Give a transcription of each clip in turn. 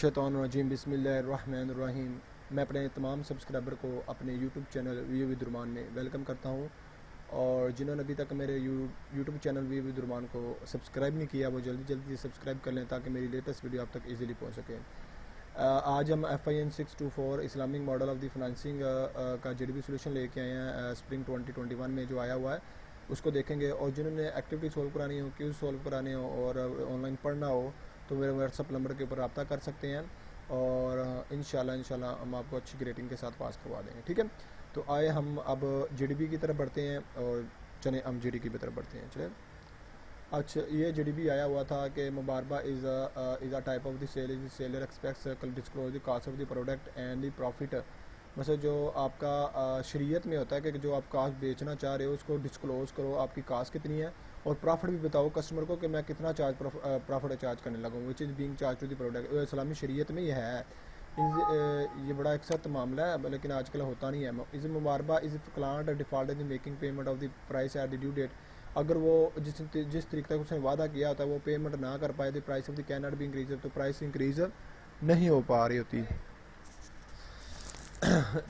शैतानुर्रजीम बिस्मिल्लाहिर्रहमानिर्रहीम। मैं अपने तमाम सब्सक्राइबर को अपने यूट्यूब चैनल वी विद रुमान में वेलकम करता हूं, और जिन्होंने अभी तक मेरे यूट्यूब चैनल वी विद रुमान को सब्सक्राइब नहीं किया वो जल्दी जल्दी सब्सक्राइब कर लें ताकि मेरी लेटेस्ट वीडियो आप तक इजीली पहुंच सके। आज हम FIN624 Islamic model of the financing का GDB सोल्यूशन लेके आए हैं। स्प्रिंग 2021 में जो आया हुआ है उसको देखेंगे, और जिन्होंने एक्टिविटी सोल्व करानी हो, क्यूज सोल्व कराने हो और ऑनलाइन पढ़ना हो तो मेरे व्हाट्सअप नंबर के ऊपर रब्ता कर सकते हैं, और इंशाल्लाह हम आपको अच्छी ग्रेडिंग के साथ पास करवा देंगे। ठीक है, तो आए हम अब GDB की तरफ बढ़ते हैं, और चले हम GDB की तरफ बढ़ते हैं। चले, अच्छा, ये GDB आया हुआ था कि मुबारबा is a type of the sale, is seller expects disclose the cost of the product and the profit. मतलब जो आपका शरीयत में होता है कि जो आप कास्ट बेचना चाह रहे हो उसको डिस्क्लोज करो, आपकी कास्ट कितनी है, और प्रॉफिट भी बताओ कस्टमर को कि मैं कितना प्रॉफिट चार्ज करने लगा हूँ, which is being charge to the product. इस्लामी शरीयत में यह है। ये बड़ा एक सख्त मामला है, लेकिन आजकल होता नहीं है। इज़ मुबारबा is client default in making payment of the price at the due date. अगर वो जिस तरीके तक उसने वादा किया होता है वो पेमेंट ना कर पाए, the price of the can not be increase, तो प्राइस इंक्रीज नहीं हो पा रही होती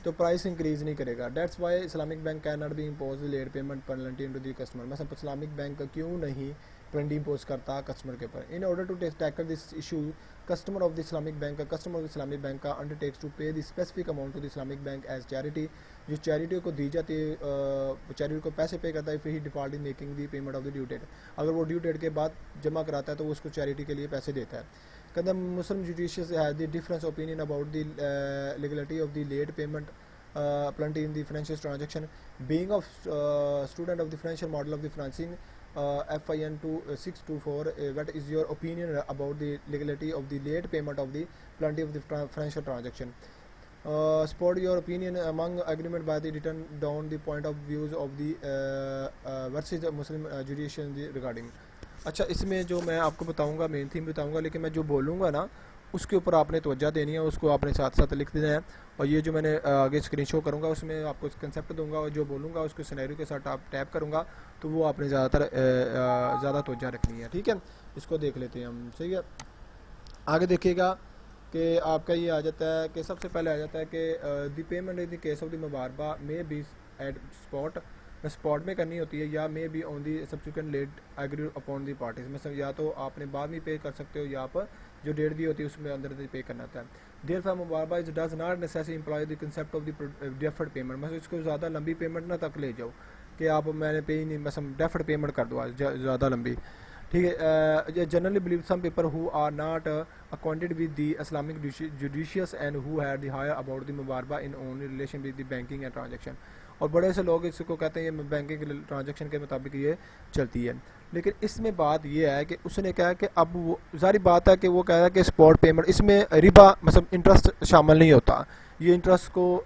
तो प्राइस इंक्रीज नहीं करेगा। That's why Islamic bank can not be impose late payment penalty into the customer. मतलब इस्लामिक बैंक क्यों नहीं पेनल्टी इम्पोज करता कस्टमर के ऊपर। In order to tackle this issue, customer of the Islamic bank का undertakes to pay the specific amount to the Islamic bank as charity. जो charity को दी जाती है, चैरिटी को पैसे पे करता है, फिर ही default in making the payment of the due date. अगर वो ड्यू डेट के बाद जमा कराता है तो वो उसको चैरिटी के लिए पैसे देता है। Kadam Muslim judicials have the different opinion about the legality of the late payment penalty in the financial transaction. Being of student of the financial model of the financing FIN624, what is your opinion about the legality of the late payment of the penalty of the financial transaction? Support your opinion among agreement by the written down the point of views of the versus the Muslim judicial regarding. अच्छा, इसमें जो मैं आपको बताऊंगा main theme बताऊंगा, लेकिन मैं जो बोलूँगा ना उसके ऊपर आपने तवज्जो देनी है, उसको आपने साथ साथ लिख देना है। और ये जो मैंने आगे स्क्रीन शो करूँगा उसमें आपको कंसेप्ट दूंगा, और जो बोलूँगा उसको सिनेरियो के साथ आप टैप करूँगा तो वो आपने ज़्यादा तवज्जो रखनी है। ठीक है, इसको देख लेते हैं हम। सही है, आगे देखिएगा कि आपका ये आ जाता है कि सबसे पहले आ जाता है कि the payment in the case of the मुबारबा मे बी एट स्पॉट में करनी होती है, या may be on the subsequent late agree upon the parties. मतलब या तो आपने बाद में पे कर सकते हो, या आप जो डेट दी होती है उसमें अंदर पे करना होता है। देयर फॉर मुबारबा is does not necessary employ the concept of the deferred payment. मतलब इसको ज़्यादा लंबी पेमेंट ना तक ले जाओ कि आप मैंने पे ही नहीं, मतलब डेफर्ड पेमेंट कर दो ज़्यादा लंबी। ठीक है, generally believe some people who are not acquainted with the Islamic judicials and who had the higher about the मुबारबा in only relation with the banking and transaction। और बड़े से लोग इसको कहते हैं ये बैंकिंग ट्रांजैक्शन के मुताबिक ये चलती है। लेकिन इसमें बात ये है कि उसने कहा कि अब वो जारी बात है कि वो कह रहा है कि स्पॉट पेमेंट, इसमें रिबा मतलब इंटरेस्ट शामिल नहीं होता। ये इंटरेस्ट को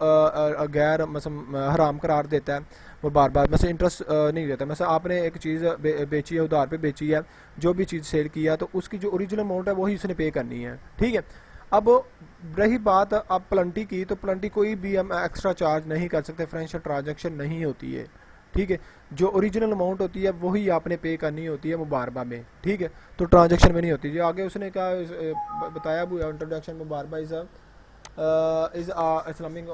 गैर मतलब हराम करार देता है वो बार मतलब इंटरेस्ट नहीं देता। मतलब आपने एक चीज़ बेची है, उधार पे बेची है, जो भी चीज़ सेल किया तो उसकी जो ओरिजिनल अमाउंट है वही उसने पे करनी है। ठीक है, अब रही बात अब प्लंटी की, तो प्लंटी कोई भी हम एक्स्ट्रा चार्ज नहीं कर सकते, फाइनेंशियल ट्रांजैक्शन नहीं होती है। ठीक है, जो ओरिजिनल अमाउंट होती है वही आपने पे करनी होती है मुबारबा में। ठीक है, तो ट्रांजैक्शन में नहीं होती। जो आगे उसने कहा बताया भी इंट्रोडक्शन, मुबारबा is Islamic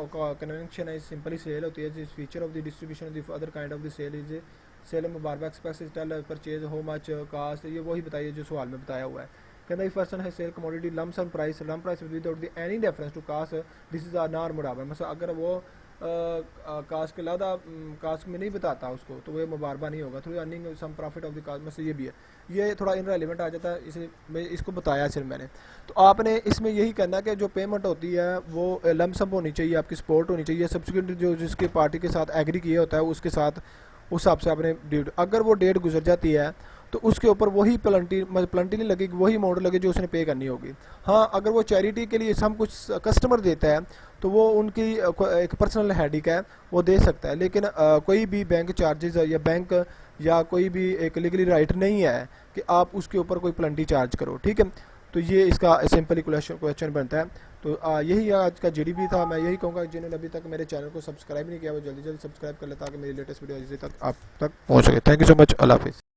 convention is simply sale होती है। This feature of the distribution of the other kind of the sale is sale मुबारबा express is tell purchase how much cost. ये वही बताइए जो सवाल में बताया हुआ है। कहना इफ पर्सन है sale commodity lump price without the any reference to cost, this is non मुबारबा। मतलब अगर वो कास्ट के अलावा कास्ट में नहीं बताता उसको तो वह मुबारबा नहीं होगा। थोड़ी earning some profit of the cost में से ये भी है, ये थोड़ा इनरेलेवेंट आ जाता है, इसलिए मैं इसको बताया सिर्फ मैंने। तो आपने इसमें यही करना कि जो पेमेंट होती है वो लमसम होनी चाहिए, आपकी सपोर्ट होनी चाहिए, सब्सिक्वेंट जो जिसकी पार्टी के साथ एग्री किया होता है उसके साथ उस हिसाब से आपने डेट, अगर वो डेट गुजर जाती है तो उसके ऊपर वही प्लंटी नहीं लगेगी, वही अमाउंट लगे जो उसने पे करनी होगी। हाँ, अगर वो चैरिटी के लिए सब कुछ कस्टमर देता है तो वो उनकी एक पर्सनल हेडिक है, वो दे सकता है। लेकिन कोई भी बैंक चार्जेस या बैंक या कोई भी एक लीगली राइट नहीं है कि आप उसके ऊपर कोई प्लंटी चार्ज करो। ठीक है, तो ये इसका सिंपली क्वेश्चन बनता है। तो यही आज का GDB था। मैं यही कहूँगा जिन्होंने अभी तक मेरे चैनल को सब्सक्राइब नहीं किया वो जल्दी जल्दी सब्सक्राइब कर ले ताकि मेरी लेटेस्ट वीडियो तक आप तक पहुँच सके। थैंक यू सो मच, अल्लाह हाफिज़।